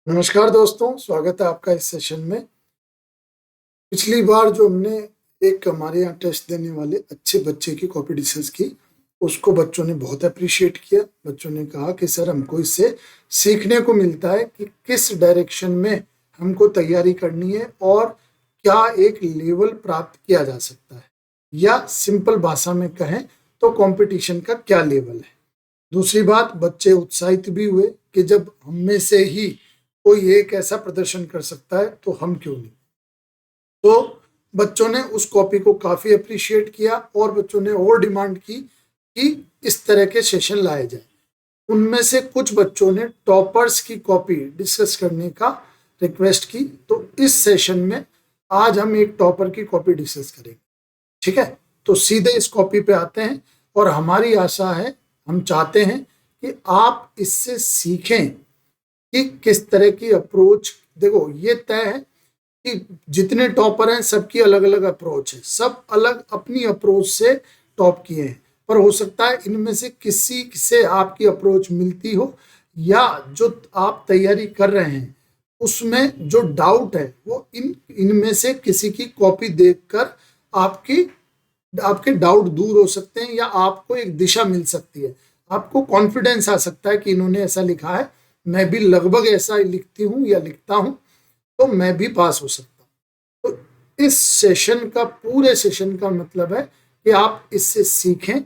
नमस्कार दोस्तों, स्वागत है आपका इस सेशन में। पिछली बार जो हमने एक हमारे यहाँ टेस्ट देने वाले अच्छे बच्चे की कॉपी डिस्कस की, उसको बच्चों ने बहुत अप्रिशिएट किया। बच्चों ने कहा कि सर हमको इससे सीखने को मिलता है कि किस डायरेक्शन में हमको तैयारी करनी है और क्या एक लेवल प्राप्त किया जा सकता है, या सिंपल भाषा में कहें तो कंपटीशन का क्या लेवल है। दूसरी बात, बच्चे उत्साहित भी हुए कि जब हम में से ही कोई एक ऐसा प्रदर्शन कर सकता है तो हम क्यों नहीं। तो बच्चों ने उस कॉपी को काफी अप्रिशिएट किया और बच्चों ने और डिमांड की कि इस तरह के सेशन लाए जाए। उनमें से कुछ बच्चों ने टॉपर्स की कॉपी डिस्कस करने का रिक्वेस्ट की। तो इस सेशन में आज हम एक टॉपर की कॉपी डिस्कस करेंगे। ठीक है, तो सीधे इस कॉपी पे आते हैं और हमारी आशा है, हम चाहते हैं कि आप इससे सीखें कि किस तरह की अप्रोच। देखो, ये तय है कि जितने टॉपर हैं सबकी अलग अलग अप्रोच है, सब अलग अपनी अप्रोच से टॉप किए हैं, पर हो सकता है इनमें से किसी से आपकी अप्रोच मिलती हो, या जो आप तैयारी कर रहे हैं उसमें जो डाउट है वो इनमें से किसी की कॉपी देखकर आपके डाउट दूर हो सकते हैं, या आपको एक दिशा मिल सकती है, आपको कॉन्फिडेंस आ सकता है कि इन्होंने ऐसा लिखा है, मैं भी लगभग ऐसा लिखती हूँ या लिखता हूँ, तो मैं भी पास हो सकता हूँ। तो इस सेशन का, पूरे सेशन का मतलब है कि आप इससे सीखें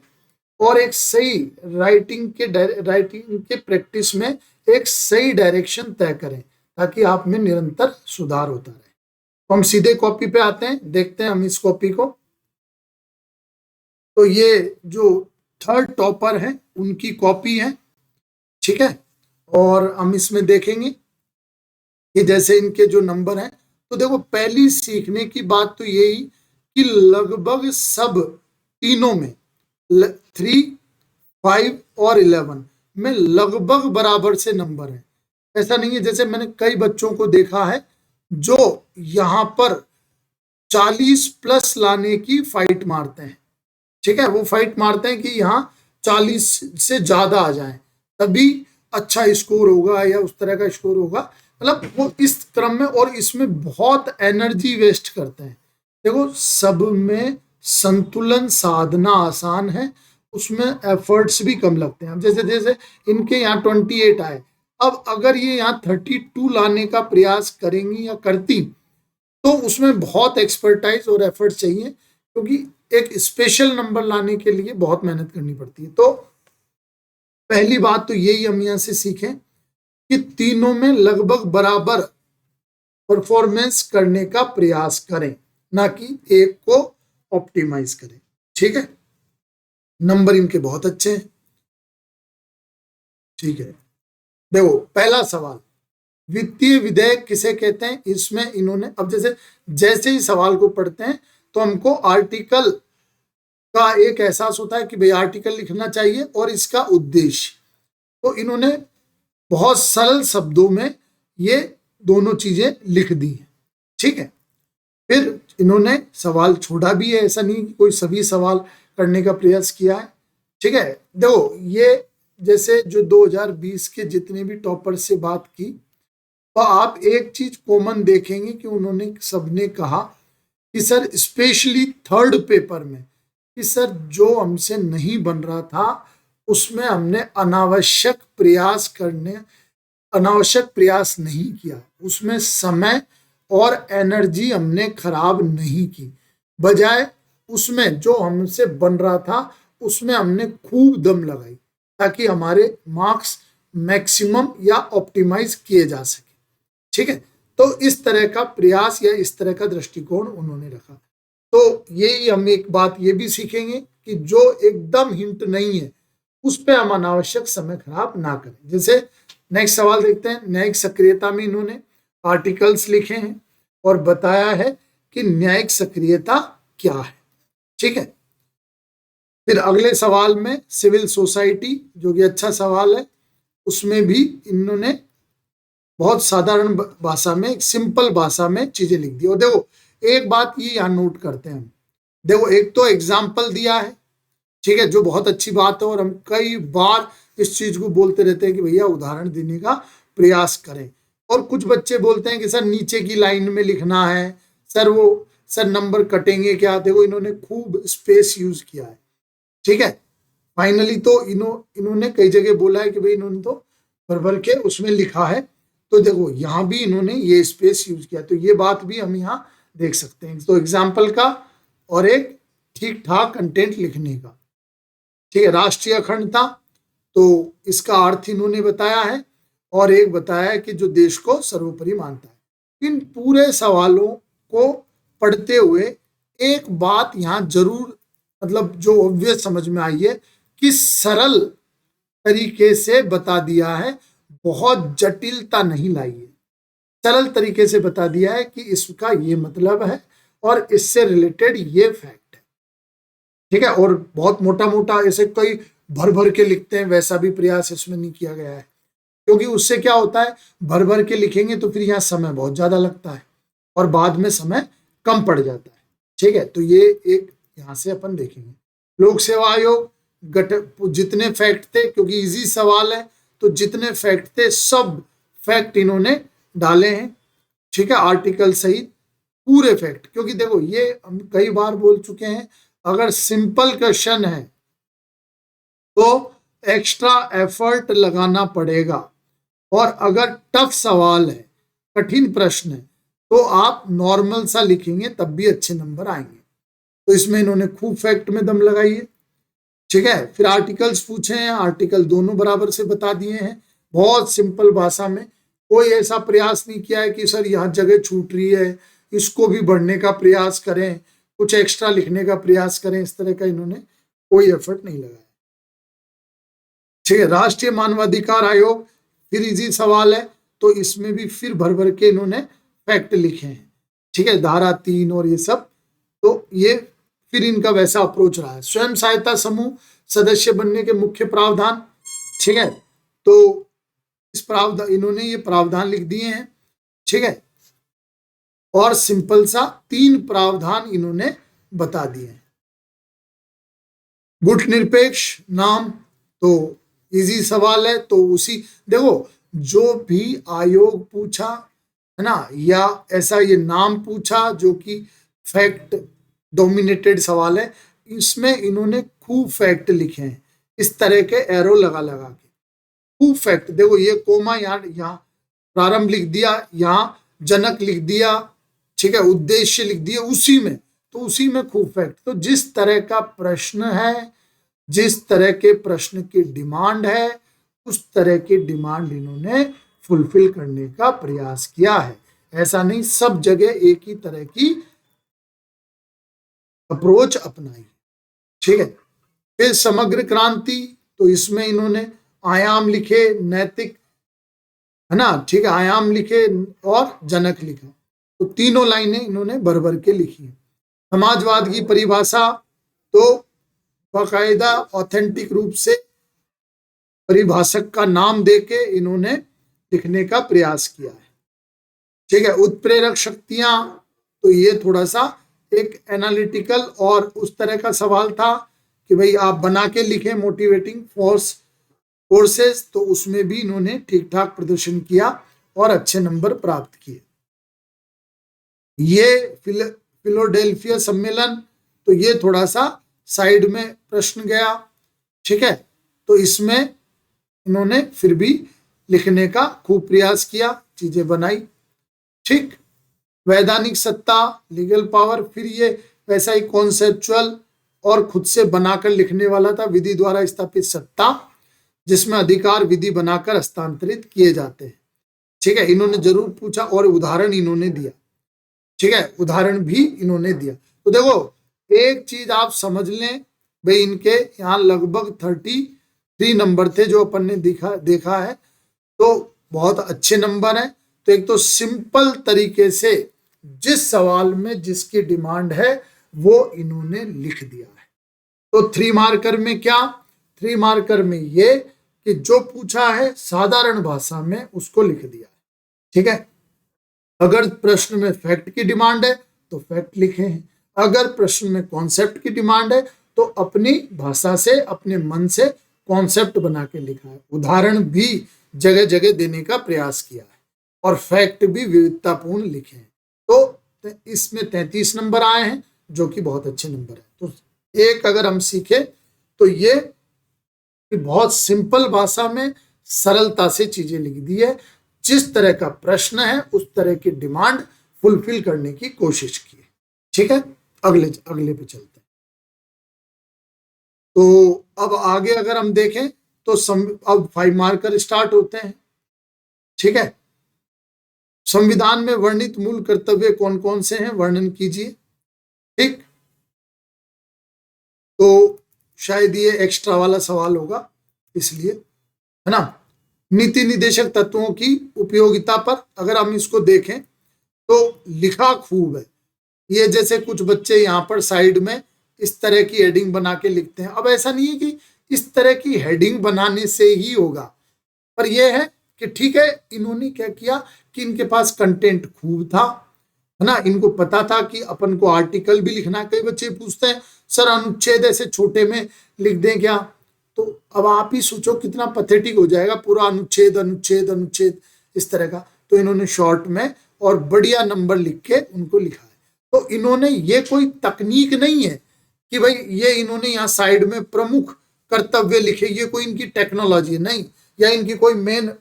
और एक सही राइटिंग के प्रैक्टिस में एक सही डायरेक्शन तय करें, ताकि आप में निरंतर सुधार होता रहे। तो हम सीधे कॉपी पे आते हैं, देखते हैं हम इस कॉपी को। तो ये जो थर्ड टॉपर है उनकी कॉपी है, ठीक है। और हम इसमें देखेंगे कि जैसे इनके जो नंबर हैं, तो देखो पहली सीखने की बात तो यही कि लगभग सब तीनों में 3, 5 और 11 में लगभग बराबर से नंबर है। ऐसा नहीं है, जैसे मैंने कई बच्चों को देखा है जो यहाँ पर 40 प्लस लाने की फाइट मारते हैं। ठीक है, वो फाइट मारते हैं कि यहाँ 40 से ज्यादा आ जाए तभी अच्छा स्कोर होगा या उस तरह का स्कोर होगा। मतलब वो इस क्रम में, और इसमें बहुत एनर्जी वेस्ट करते हैं। देखो, सब में संतुलन साधना आसान है, उसमें एफर्ट्स भी कम लगते हैं। अब जैसे जैसे इनके यहाँ 28 आए, अब अगर ये यहाँ 32 लाने का प्रयास करेंगी या करती, तो उसमें बहुत एक्सपर्टाइज और एफर्ट चाहिए, क्योंकि एक स्पेशल नंबर लाने के लिए बहुत मेहनत करनी पड़ती है। तो पहली बात तो यही हम यहां से सीखें कि तीनों में लगभग बराबर परफॉर्मेंस करने का प्रयास करें, ना कि एक को ऑप्टिमाइज करें। ठीक है, नंबर इनके बहुत अच्छे हैं। ठीक है, देखो पहला सवाल, वित्तीय विधेयक किसे कहते हैं। इसमें इन्होंने, अब जैसे जैसे ही सवाल को पढ़ते हैं तो हमको आर्टिकल का एक एहसास होता है कि भाई आर्टिकल लिखना चाहिए और इसका उद्देश्य। तो इन्होंने बहुत सरल शब्दों में ये दोनों चीजें लिख दी हैं। ठीक है, फिर इन्होंने सवाल छोड़ा भी है, ऐसा नहीं कि कोई सभी सवाल करने का प्रयास किया है। ठीक है, देखो ये जैसे जो 2020 के जितने भी टॉपर से बात की, तो आप एक चीज कॉमन देखेंगे कि उन्होंने सबने कहा कि सर स्पेशली थर्ड पेपर में, कि सर जो हमसे नहीं बन रहा था उसमें हमने अनावश्यक प्रयास नहीं किया, उसमें समय और एनर्जी हमने खराब नहीं की, बजाय उसमें जो हमसे बन रहा था उसमें हमने खूब दम लगाई, ताकि हमारे मार्क्स मैक्सिमम या ऑप्टिमाइज किए जा सके। ठीक है, तो इस तरह का प्रयास या इस तरह का दृष्टिकोण उन्होंने रखा। तो यही हम एक बात ये भी सीखेंगे कि जो एकदम हिंट नहीं है उस पर हम अनावश्यक समय खराब ना करें। जैसे नेक्स्ट सवाल देखते हैं। न्यायिक सक्रियता में इन्होंने आर्टिकल्स लिखे हैं और बताया है कि न्यायिक सक्रियता क्या है। ठीक है, फिर अगले सवाल में सिविल सोसाइटी, जो कि अच्छा सवाल है, उसमें भी इन्होंने बहुत साधारण भाषा में, एक सिंपल भाषा में चीजें लिख दी। और देखो एक बात ये यहाँ नोट करते हैं हम, देखो एक तो एग्जाम्पल दिया है, ठीक है, जो बहुत अच्छी बात है, और हम कई बार इस चीज को बोलते रहते हैं कि भैया उदाहरण देने का प्रयास करें। और कुछ बच्चे बोलते हैं कि सर नीचे की लाइन में लिखना है, सर नंबर कटेंगे क्या। देखो इन्होंने खूब स्पेस यूज किया है, ठीक है। फाइनली तो इन्होंने कई जगह बोला है कि भाई इन्होंने तो भर भर के उसमें लिखा है, तो देखो यहाँ भी इन्होंने ये स्पेस यूज किया, तो ये बात भी हम यहाँ देख सकते हैं। तो एग्जाम्पल का और एक ठीक ठाक कंटेंट लिखने का, ठीक है। राष्ट्रीय अखंडता, तो इसका अर्थ इन्होंने बताया है, और एक बताया है कि जो देश को सर्वोपरि मानता है। इन पूरे सवालों को पढ़ते हुए एक बात यहाँ जरूर, मतलब जो ऑब्वियस समझ में आई है कि सरल तरीके से बता दिया है, बहुत जटिलता नहीं लाई है, सरल तरीके से बता दिया है कि इसका ये मतलब है और इससे रिलेटेड ये फैक्ट है, ठीक है। और बहुत मोटा मोटा ऐसे कोई भर भर के लिखते हैं, वैसा भी प्रयास इसमें नहीं किया गया है, क्योंकि उससे क्या होता है, भर भर के लिखेंगे तो फिर यहाँ समय बहुत ज्यादा लगता है और बाद में समय कम पड़ जाता है, ठीक है। तो ये एक यहाँ से अपन देखेंगे। लोक सेवा आयोग जितने फैक्ट थे, क्योंकि इजी सवाल है तो जितने फैक्ट थे सब फैक्ट इन्होंने डाले हैं, ठीक है, आर्टिकल सहित पूरे फैक्ट। क्योंकि देखो ये हम कई बार बोल चुके हैं, अगर सिंपल क्वेश्चन है तो एक्स्ट्रा एफर्ट लगाना पड़ेगा, और अगर टफ सवाल है, कठिन प्रश्न है, तो आप नॉर्मल सा लिखेंगे तब भी अच्छे नंबर आएंगे। तो इसमें इन्होंने खूब फैक्ट में दम लगाई है, ठीक है। फिर आर्टिकल्स पूछे हैं, आर्टिकल दोनों बराबर से बता दिए हैं, बहुत सिंपल भाषा में। कोई ऐसा प्रयास नहीं किया है कि सर यहाँ जगह छूट रही है, इसको भी बढ़ने का प्रयास करें, कुछ एक्स्ट्रा लिखने का प्रयास करें, इस तरह का इन्होंने कोई एफर्ट नहीं लगाया, ठीक है। राष्ट्रीय मानवाधिकार आयोग, फिर इजी सवाल है तो इसमें भी फिर भर भर के इन्होंने फैक्ट लिखे हैं, ठीक है, धारा 3 और ये सब। तो ये फिर इनका वैसा अप्रोच रहा है। स्वयं सहायता समूह सदस्य बनने के मुख्य प्रावधान, ठीक है, तो इस प्रावधान इन्होंने ये प्रावधान लिख दिए हैं, ठीक है, और सिंपल सा 3 प्रावधान इन्होंने बता दिए हैं। गुट निरपेक्ष नाम, तो इजी सवाल है तो उसी, देखो जो भी आयोग पूछा है ना, या ऐसा ये नाम पूछा जो कि फैक्ट डोमिनेटेड सवाल है, इसमें इन्होंने खूब फैक्ट लिखे हैं, इस तरह के एरो लगा लगा के खूब फैक्ट। देखो ये कोमा यहाँ प्रारंभ लिख दिया, यहाँ जनक लिख दिया, ठीक है, उद्देश्य लिख दिया उसी में, तो उसी में खूब फैक्ट। तो जिस तरह का प्रश्न है, जिस तरह के प्रश्न की डिमांड है, उस तरह की डिमांड इन्होंने फुलफिल करने का प्रयास किया है। ऐसा नहीं सब जगह एक ही तरह की अप्रोच अपनाई, ठीक है। फिर समग्र क्रांति, तो इसमें इन्होंने आयाम लिखे, नैतिक, है ना, ठीक है, आयाम लिखे और जनक लिखा, तो तीनों लाइनें इन्होंने भर भर के लिखी। समाजवाद की परिभाषा, तो बाकायदा ऑथेंटिक रूप से परिभाषक का नाम देके इन्होंने लिखने का प्रयास किया है, ठीक है। उत्प्रेरक शक्तियां, तो ये थोड़ा सा एक एनालिटिकल और उस तरह का सवाल था कि भाई आप बना के लिखें मोटिवेटिंग फोर्सेस, तो उसमें भी इन्होंने ठीक ठाक प्रदर्शन किया और अच्छे नंबर प्राप्त किए। ये फिलाडेल्फिया सम्मेलन, तो ये थोड़ा सा साइड में प्रश्न गया, ठीक है, तो इसमें इन्होंने फिर भी लिखने का खूब प्रयास किया, चीजें बनाई, ठीक। वैधानिक सत्ता, लीगल पावर, फिर ये वैसा ही कॉन्सेप्चुअल और खुद से बनाकर लिखने वाला था। विधि द्वारा स्थापित सत्ता, जिसमें अधिकार विधि बनाकर हस्तांतरित किए जाते हैं, ठीक है, इन्होंने जरूर पूछा और उदाहरण इन्होंने दिया, ठीक है, उदाहरण भी इन्होंने दिया। तो देखो एक चीज आप समझ लें भाई, इनके यहाँ लगभग 33 नंबर थे जो अपन ने देखा है, तो बहुत अच्छे नंबर हैं। तो एक तो सिंपल तरीके से जिस सवाल में जिसकी डिमांड है वो इन्होंने लिख दिया है। तो 3 मार्कर में क्या, 3 मार्कर में ये कि जो पूछा है साधारण भाषा में उसको लिख दिया है, ठीक है। अगर प्रश्न में फैक्ट की डिमांड है तो फैक्ट लिखे हैं, अगर प्रश्न में कॉन्सेप्ट की डिमांड है तो अपनी भाषा से, अपने मन से कॉन्सेप्ट बना के लिखा है, उदाहरण भी जगह जगह देने का प्रयास किया है। और फैक्ट भी विविधतापूर्ण लिखे हैं। तो इसमें 33 नंबर आए हैं, जो कि बहुत अच्छे नंबर है। तो एक अगर हम सीखे तो ये कि बहुत सिंपल भाषा में सरलता से चीजें लिख दी है, जिस तरह का प्रश्न है उस तरह की डिमांड फुलफिल करने की कोशिश की है। ठीक है, अगले अगले पे चलते हैं। तो अब आगे अगर हम देखें तो अब 5 मार्कर स्टार्ट होते हैं। ठीक है, संविधान में वर्णित मूल कर्तव्य कौन कौन से हैं, वर्णन कीजिए। ठीक, तो शायद ये एक्स्ट्रा वाला सवाल होगा, इसलिए, है ना। नीति निदेशक तत्वों की उपयोगिता पर अगर हम इसको देखें तो लिखा खूब है। ये जैसे कुछ बच्चे यहाँ पर साइड में इस तरह की हेडिंग बना के लिखते हैं। अब ऐसा नहीं है कि इस तरह की हेडिंग बनाने से ही होगा, पर यह है कि ठीक है, इन्होंने क्या किया कि इनके पास कंटेंट खूब था, है ना। इनको पता था कि अपन को आर्टिकल भी लिखना है। कई बच्चे पूछते हैं सर अनुच्छेद ऐसे छोटे में लिख दें क्या, तो अब आप ही सोचो कितना पैथेटिक हो जाएगा, पूरा अनुच्छेद अनुच्छेद अनुच्छेद इस तरह का। तो इन्होंने शॉर्ट में और बढ़िया नंबर लिख के उनको लिखा है। तो इन्होंने, ये कोई तकनीक नहीं है कि भाई ये इन्होंने यहाँ साइड में प्रमुख कर्तव्य लिखे, ये कोई इनकी टेक्नोलॉजी नहीं, या इनकी कोई मेन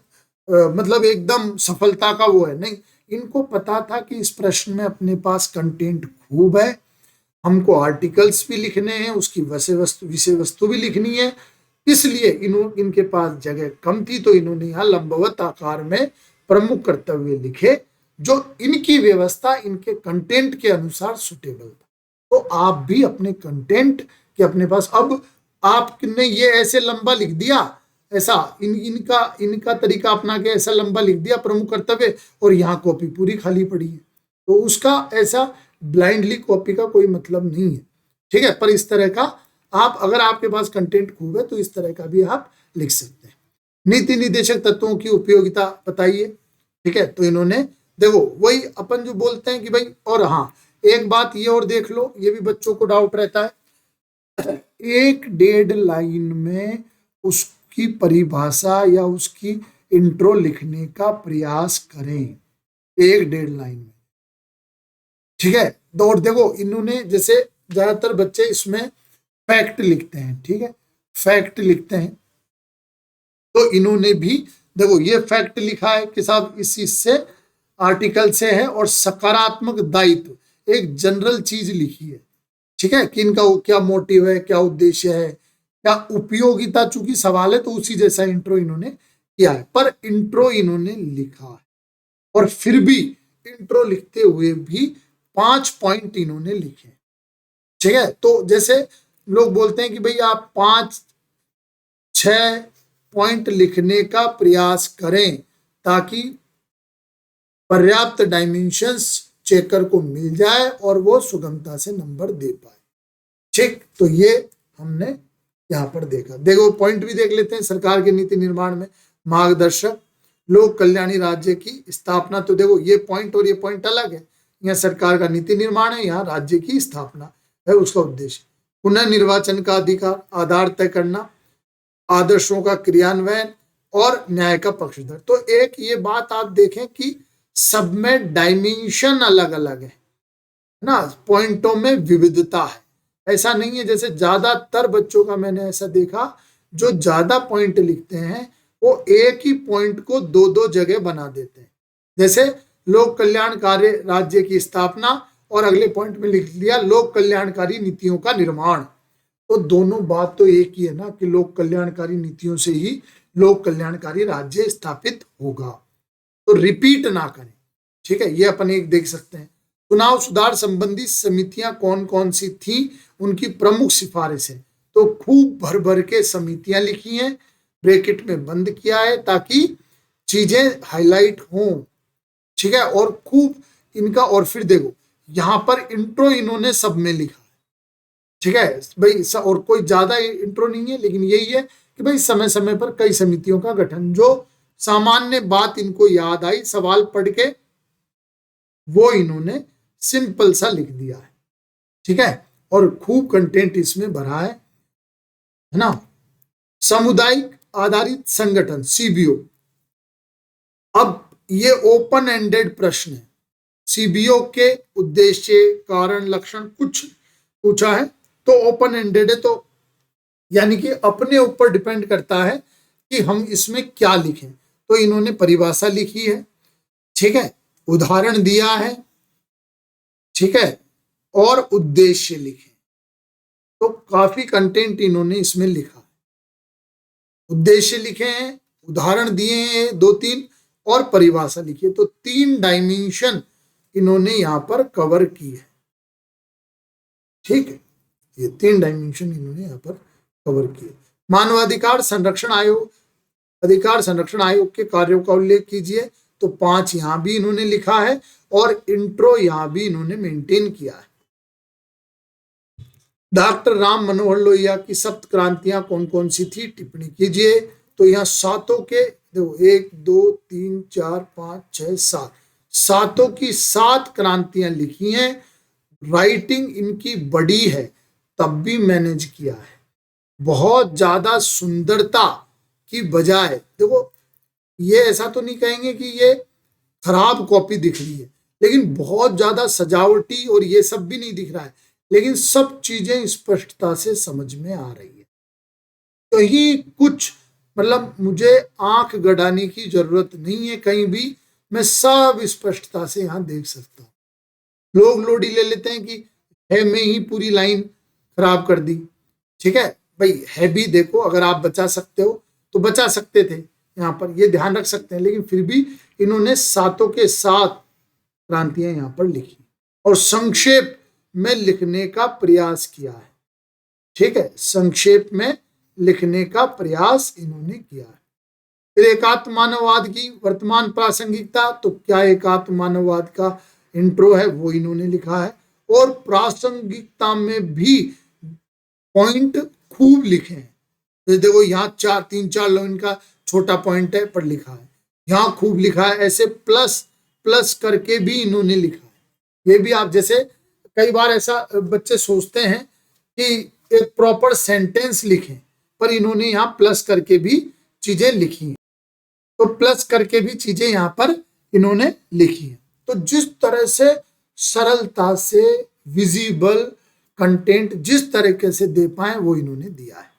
मतलब एकदम सफलता का वो है, नहीं। इनको पता था कि इस प्रश्न में अपने पास कंटेंट खूब है, हमको आर्टिकल्स भी लिखने हैं, उसकी विषय वस्तु भी लिखनी है, इसलिए इनके पास जगह कम थी, तो इन्होंने यहाँ लंबवत आकार में प्रमुख कर्तव्य लिखे, जो इनकी व्यवस्था इनके कंटेंट के अनुसार सुटेबल था। तो आप भी अपने कंटेंट के अपने पास, अब आपने ये ऐसे लंबा लिख दिया, ऐसा इनका तरीका अपना के ऐसा लंबा लिख दिया प्रमुख कर्तव्य, और यहाँ कॉपी पूरी खाली पड़ी है, तो उसका ऐसा ब्लाइंडली कॉपी का कोई मतलब नहीं है। ठीक है, पर इस तरह का आप, अगर आपके पास कंटेंट खूब है तो इस तरह का भी आप लिख सकते हैं। नीति निदेशक तत्वों की उपयोगिता बताइए। ठीक है, तो इन्होंने देखो वही अपन जो बोलते हैं कि भाई, और हाँ एक बात ये और देख लो, ये भी बच्चों को डाउट रहता है, 1-1.5 लाइन में उसकी परिभाषा या उसकी इंट्रो लिखने का प्रयास करें, 1-1.5 लाइन में। ठीक है, तो और देखो इन्होंने, जैसे ज्यादातर बच्चे इसमें फैक्ट लिखते हैं, ठीक है, फैक्ट लिखते हैं, तो इन्होंने भी देखो ये फैक्ट लिखा है कि साहब इस से आर्टिकल से है, और सकारात्मक दायित्व एक जनरल चीज लिखी है। ठीक है, कि इनका क्या मोटिव है, क्या उद्देश्य है, क्या उपयोगिता, चूंकि सवाल है तो उसी जैसा इंट्रो इन्होंने किया है, पर इंट्रो इन्होंने लिखा है, और फिर भी इंट्रो लिखते हुए भी 5 पॉइंट इन्होंने लिखे। ठीक है, तो जैसे लोग बोलते हैं कि भाई आप 5-6 पॉइंट लिखने का प्रयास करें, ताकि पर्याप्त डायमेंशंस चेकर को मिल जाए और वो सुगमता से नंबर दे पाए। ठीक, तो ये हमने यहाँ पर देखा। देखो पॉइंट भी देख लेते हैं। सरकार के नीति निर्माण में मार्गदर्शक लोक कल्याणी राज्य की स्थापना, तो देखो ये पॉइंट और ये पॉइंट अलग है। यहाँ सरकार का नीति निर्माण है, यहाँ राज्य की स्थापना है उसका उद्देश्य। पुनः निर्वाचन का अधिकार, आधार तय करना, आदर्शों का क्रियान्वयन और न्याय का पक्षधर। तो एक ये बात आप देखें कि सब में डायमेंशन अलग अलग है ना, पॉइंटों में विविधता है। ऐसा नहीं है, जैसे ज्यादातर बच्चों का मैंने ऐसा देखा, जो ज्यादा पॉइंट लिखते हैं वो एक ही पॉइंट को 2-2 जगह बना देते हैं। जैसे लोक कल्याणकारी राज्य की स्थापना, और अगले पॉइंट में लिख लिया लोक कल्याणकारी नीतियों का निर्माण। तो दोनों बात तो एक ही है ना, कि लोक कल्याणकारी नीतियों से ही लोक कल्याणकारी राज्य स्थापित होगा। तो रिपीट ना करें। ठीक है, ये अपन एक देख सकते हैं। चुनाव सुधार संबंधी समितियां कौन कौन सी थी, उनकी प्रमुख सिफारिशें, तो खूब भर भर के समितियां लिखी हैं, ब्रैकेट में बंद किया है ताकि चीजें हाईलाइट हों। ठीक है, और खूब इनका, और फिर देखो यहां पर इंट्रो इन्होंने सब में लिखा है। ठीक है भाई, और कोई ज्यादा इंट्रो नहीं है, लेकिन यही है कि भाई समय समय पर कई समितियों का गठन, जो सामान्य बात इनको याद आई सवाल पढ़ के, वो इन्होंने सिंपल सा लिख दिया है। ठीक है, और खूब कंटेंट इसमें भरा है ना। सामुदायिक आधारित संगठन, सीबीओ। अब ये ओपन एंडेड प्रश्न है, सीबीओ के उद्देश्य, कारण, लक्षण कुछ पूछा है तो ओपन एंडेड है, तो यानी कि अपने ऊपर डिपेंड करता है कि हम इसमें क्या लिखें। तो इन्होंने परिभाषा लिखी है, ठीक है, उदाहरण दिया है, ठीक है, और उद्देश्य लिखे। तो काफी कंटेंट इन्होंने इसमें लिखा है, उद्देश्य लिखे हैं, उदाहरण दिए हैं 2-3 और परिभाषा लिखी है। तो 3 डायमेंशन इन्होंने यहां पर कवर की है, ठीक है, ये 3 डायमेंशन इन्होंने यहां पर कवर किए। मानवाधिकार संरक्षण आयोग, अधिकार संरक्षण आयोग के कार्यों का उल्लेख कीजिए, तो 5 यहां भी इन्होंने लिखा है और इंट्रो यहां भी इन्होंने मेंटेन किया है। डॉक्टर राम मनोहर लोहिया की सप्त क्रांतियां कौन कौन सी थी, टिप्पणी कीजिए। तो यहाँ सातों के देखो 1 2 3 4 5 6 7 सातों की 7 क्रांतियां लिखी हैं। राइटिंग इनकी बड़ी है तब भी मैनेज किया है, बहुत ज्यादा सुंदरता की बजाय, देखो ये ऐसा तो नहीं कहेंगे कि ये खराब कॉपी दिख रही है, लेकिन बहुत ज्यादा सजावटी और ये सब भी नहीं दिख रहा है, लेकिन सब चीजें स्पष्टता से समझ में आ रही है। कहीं कुछ मतलब मुझे आंख गड़ाने की जरूरत नहीं है, कहीं भी मैं सब स्पष्टता से यहां देख सकता हूं। लोग लोडी ले लेते हैं कि है में ही पूरी लाइन खराब कर दी, ठीक है भाई, है भी देखो, अगर आप बचा सकते हो तो बचा सकते थे, यहाँ पर ये ध्यान रख सकते हैं, लेकिन फिर भी इन्होंने सातों के 7 क्रांतियां यहाँ पर लिखी और संक्षेप में लिखने का प्रयास किया है, ठीक है, संक्षेप में लिखने का प्रयास इन्होंने किया है। फिर एकात्म मानववाद की वर्तमान प्रासंगिकता, तो क्या एकात्म मानववाद का इंट्रो है वो इन्होंने लिखा है, और प्रासंगिकता में भी पॉइंट खूब लिखे हैं। तो देखो यहाँ 3-4 लाइन का छोटा पॉइंट है पर लिखा है, यहाँ खूब लिखा है, ऐसे प्लस प्लस करके भी इन्होंने लिखा है। ये भी आप जैसे कई बार ऐसा बच्चे सोचते हैं कि एक प्रॉपर सेंटेंस लिखें, पर इन्होंने यहाँ प्लस करके भी चीजें लिखी हैं, तो प्लस करके भी चीजें यहाँ पर इन्होंने लिखी हैं। तो जिस तरह से सरलता से विजिबल कंटेंट जिस तरीके से दे पाए वो इन्होंने दिया है,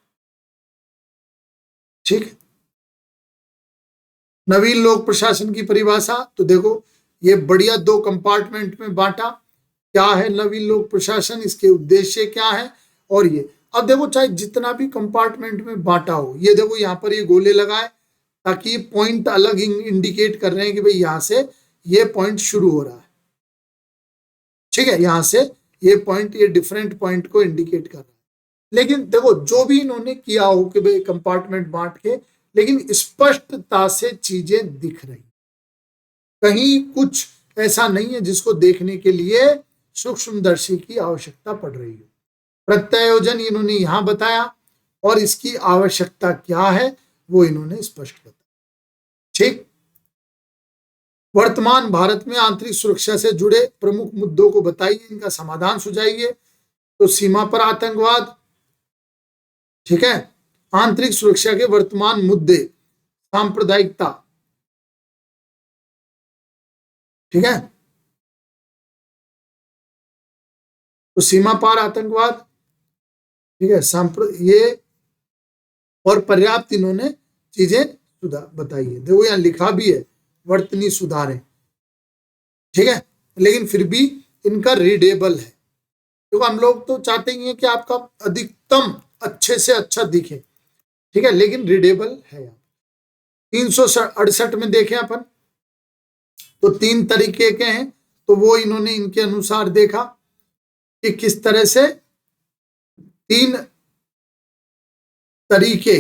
ठीक है। नवीन लोक प्रशासन की परिभाषा, तो देखो ये बढ़िया 2 कंपार्टमेंट में बांटा, क्या है नवीन लोक प्रशासन, इसके उद्देश्य क्या है, और ये अब देखो चाहे जितना भी कंपार्टमेंट में बांटा हो, ये देखो यहाँ पर ये गोले लगाए ताकि ये पॉइंट अलग इंडिकेट कर रहे हैं कि भाई यहां से ये पॉइंट शुरू हो रहा है, ठीक है, यहां से ये पॉइंट, ये डिफरेंट पॉइंट को इंडिकेट कर रहा है। लेकिन देखो जो भी इन्होंने किया हो कि भाई कंपार्टमेंट बांट के, लेकिन स्पष्टता से चीजें दिख रही, कहीं कुछ ऐसा नहीं है जिसको देखने के लिए सूक्ष्मदर्शी की आवश्यकता पड़ रही हो। प्रत्यायोजन इन्होंने यहां बताया और इसकी आवश्यकता क्या है वो इन्होंने स्पष्ट बताया, ठीक। वर्तमान भारत में आंतरिक सुरक्षा से जुड़े प्रमुख मुद्दों को बताइए, इनका समाधान सुझाइए। तो सीमा पर आतंकवाद, ठीक है, आंतरिक सुरक्षा के वर्तमान मुद्दे, सांप्रदायिकता, ठीक है, तो सीमा पार आतंकवाद, ठीक है, ये और पर्याप्त इन्होंने चीजें बताई है। देखो यहां लिखा भी है वर्तनी सुधारें, ठीक है, लेकिन फिर भी इनका रीडेबल है। देखो हम लोग तो चाहते ही हैं कि आपका अधिकतम अच्छे से अच्छा दिखे, ठीक है, लेकिन रीडेबल है। 368 में देखें अपन तो 3 तरीके के हैं, तो वो इन्होंने इनके अनुसार देखा कि किस तरह से 3 तरीके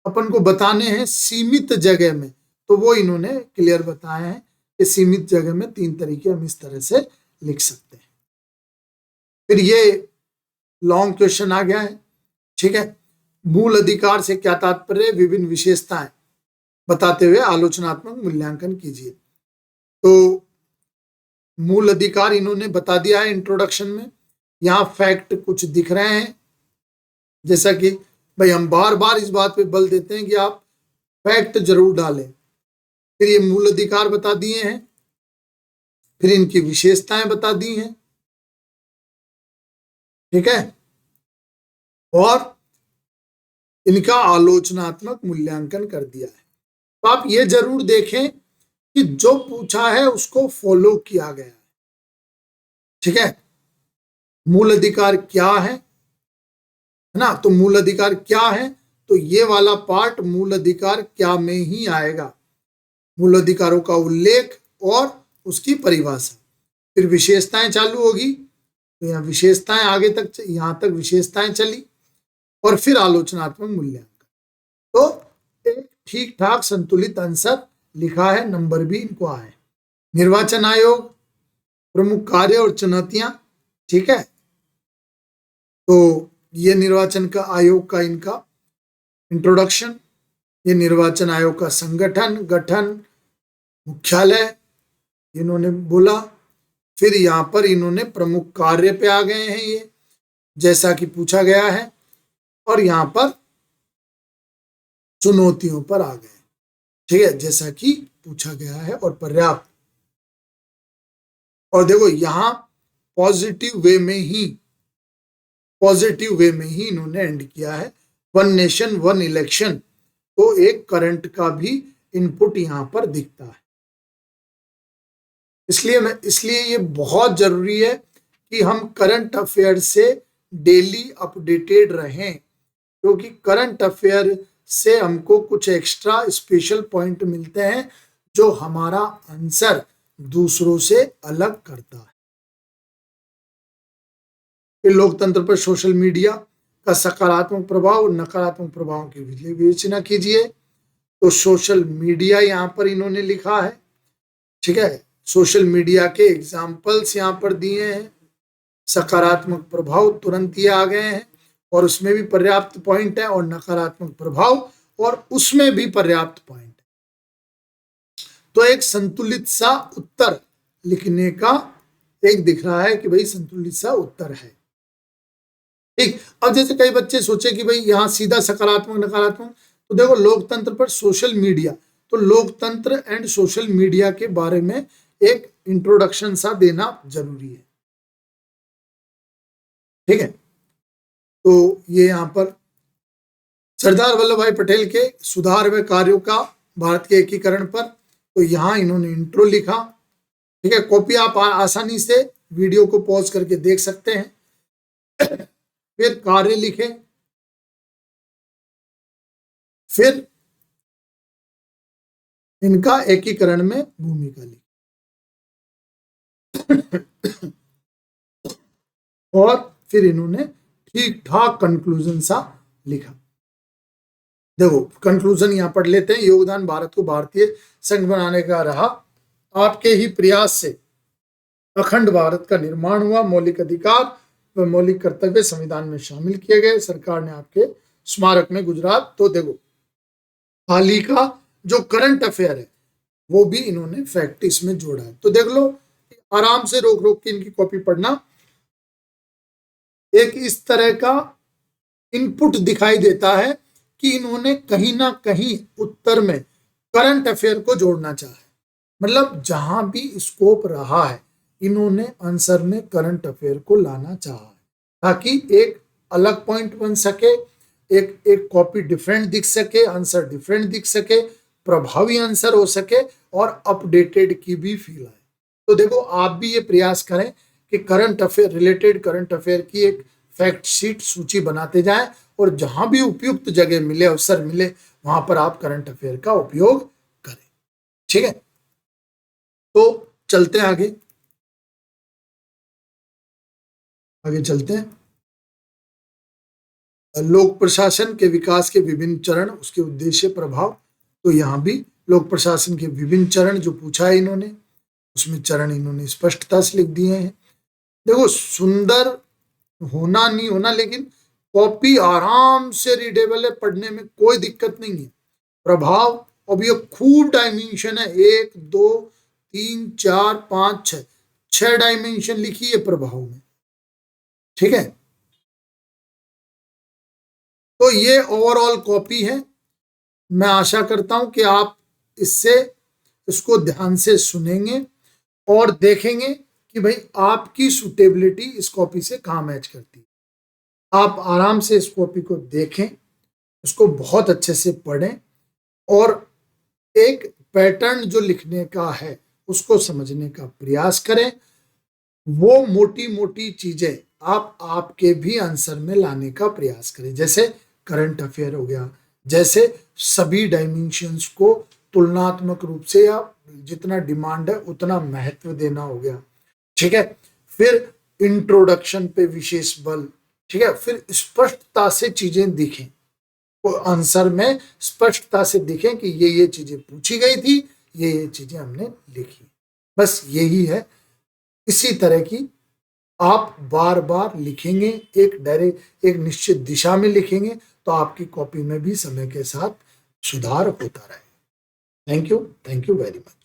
अपन को बताने हैं सीमित जगह में, तो वो इन्होंने क्लियर बताए हैं कि सीमित जगह में 3 तरीके हम इस तरह से लिख सकते हैं। फिर ये लॉन्ग क्वेश्चन आ गया है, ठीक है, मूल अधिकार से क्या तात्पर्य, विभिन्न विशेषताएं बताते हुए आलोचनात्मक मूल्यांकन कीजिए। तो मूल अधिकार इन्होंने बता दिया है इंट्रोडक्शन में, यहां फैक्ट कुछ दिख रहे हैं, जैसा कि भाई हम बार बार इस बात पे बल देते हैं कि आप फैक्ट जरूर डालें, फिर ये मूल अधिकार बता दिए हैं, फिर इनकी विशेषताएं बता दी हैं, ठीक है, और इनका आलोचनात्मक मूल्यांकन कर दिया है। तो आप ये जरूर देखें कि जो पूछा है उसको फॉलो किया गया है, ठीक है। मूल अधिकार क्या है ना, तो मूल अधिकार क्या है, तो ये वाला पार्ट मूल अधिकार क्या में ही आएगा, मूल अधिकारों का उल्लेख और उसकी परिभाषा। फिर विशेषताएं चालू होगी, तो यहाँ विशेषताएं आगे तक, यहां तक विशेषताएं चली, और फिर आलोचनात्मक मूल्यांकन। तो एक ठीक ठाक संतुलित आंसर लिखा है, नंबर भी इनको आए। निर्वाचन आयोग, प्रमुख कार्य और चुनौतियां, ठीक है। तो ये निर्वाचन का आयोग का इनका इंट्रोडक्शन, ये निर्वाचन आयोग का संगठन, गठन, मुख्यालय इन्होंने बोला। फिर यहाँ पर इन्होंने प्रमुख कार्य पे आ गए हैं, ये जैसा कि पूछा गया है, और यहाँ पर चुनौतियों पर आ गए, ठीक है, जैसा कि पूछा गया है, और पर्याप्त। और देखो यहां पॉजिटिव वे में ही इन्होंने एंड किया है, वन नेशन वन इलेक्शन। तो एक करंट का भी इनपुट यहां पर दिखता है। इसलिए ये बहुत जरूरी है कि हम करंट अफेयर से डेली अपडेटेड रहें, क्योंकि करंट अफेयर से हमको कुछ एक्स्ट्रा स्पेशल पॉइंट मिलते हैं जो हमारा आंसर दूसरों से अलग करता है। फिर लोकतंत्र पर सोशल मीडिया का सकारात्मक प्रभाव और नकारात्मक प्रभाव की विवेचना कीजिए। तो सोशल मीडिया यहाँ पर इन्होंने लिखा है, ठीक है, सोशल मीडिया के एग्जाम्पल्स यहाँ पर दिए हैं, सकारात्मक प्रभाव तुरंत ये आ गए हैं, और उसमें भी पर्याप्त पॉइंट है, और नकारात्मक प्रभाव और उसमें भी पर्याप्त पॉइंट है। तो एक संतुलित सा उत्तर लिखने का एक दिख रहा है कि भाई संतुलित सा उत्तर है, ठीक। अब जैसे कई बच्चे सोचे कि भाई यहाँ सीधा सकारात्मक नकारात्मक, तो देखो लोकतंत्र पर सोशल मीडिया, तो लोकतंत्र एंड सोशल मीडिया के बारे में एक इंट्रोडक्शन सा देना जरूरी है, ठीक है। तो ये यहाँ पर सरदार वल्लभ भाई पटेल के सुधार व कार्यों का भारत के एकीकरण पर, तो यहाँ इन्होंने इंट्रो लिखा, ठीक है। कॉपी आप आसानी से वीडियो को पॉज करके देख सकते हैं। फिर कार्य लिखे, फिर इनका एकीकरण में भूमिका लिखी, और फिर इन्होंने ठीक ठाक कंक्लूजन सा लिखा। देखो कंक्लूजन यहां पढ़ लेते हैं। योगदान भारत को भारतीय संघ बनाने का रहा, आपके ही प्रयास से अखंड भारत का निर्माण हुआ, मौलिक अधिकार व मौलिक कर्तव्य संविधान में शामिल किए गए, सरकार ने आपके स्मारक में गुजरात। तो देखो हाल ही का जो करंट अफेयर है वो भी इन्होंने फैक्ट इसमें जोड़ा है। तो देख लो, आराम से रोक रोक के इनकी कॉपी पढ़ना। एक इस तरह का इनपुट दिखाई देता है कि इन्होंने कहीं ना कहीं उत्तर में करंट अफेयर को जोड़ना चाहा है, मतलब जहां भी स्कोप रहा है इन्होंने आंसर में करंट अफेयर को लाना चाहा है, ताकि एक अलग पॉइंट बन सके, एक कॉपी डिफरेंट दिख सके, आंसर डिफरेंट दिख सके, प्रभावी आंसर हो सके, और अपडेटेड की भी फील आए। तो देखो आप भी ये प्रयास करें कि current affair, related current affair की एक फैक्ट शीट सूची बनाते जाएं, और जहां भी उपयुक्त जगह मिले, अवसर मिले, वहां पर आप करंट अफेयर का उपयोग करें, ठीक है। तो चलते हैं आगे चलते हैं। लोक प्रशासन के विकास के विभिन्न चरण, उसके उद्देश्य, प्रभाव। तो यहां भी लोक प्रशासन के विभिन्न चरण जो पूछा है इन्होंने, उसमें चरण इन्होंने स्पष्टता से लिख दिए हैं। देखो सुंदर होना नहीं होना, लेकिन कॉपी आराम से रीडेबल है, पढ़ने में कोई दिक्कत नहीं है। प्रभाव, अब ये खूब डायमेंशन है, 1 2 3 4 5 6 डायमेंशन लिखी है प्रभाव में, ठीक है। तो ये ओवरऑल कॉपी है। मैं आशा करता हूं कि आप इससे इसको ध्यान से सुनेंगे और देखेंगे कि भाई आपकी सुटेबिलिटी इस कॉपी से कहाँ मैच करती है। आप आराम से इस कॉपी को देखें, उसको बहुत अच्छे से पढ़ें और एक पैटर्न जो लिखने का है उसको समझने का प्रयास करें। वो मोटी मोटी चीजें आप आपके भी आंसर में लाने का प्रयास करें, जैसे करंट अफेयर हो गया, जैसे सभी डायमेंशंस को तुलनात्मक रूप से या जितना डिमांड है उतना महत्व देना हो गया, ठीक है। फिर इंट्रोडक्शन पे विशेष बल, ठीक है। फिर स्पष्टता से चीजें दिखें, तो आंसर में स्पष्टता से दिखें कि ये चीजें पूछी गई थी, ये चीजें हमने लिखी। बस यही है। इसी तरह की आप बार बार लिखेंगे, एक निश्चित दिशा में लिखेंगे, तो आपकी कॉपी में भी समय के साथ सुधार होता रहेगा। Thank you very much.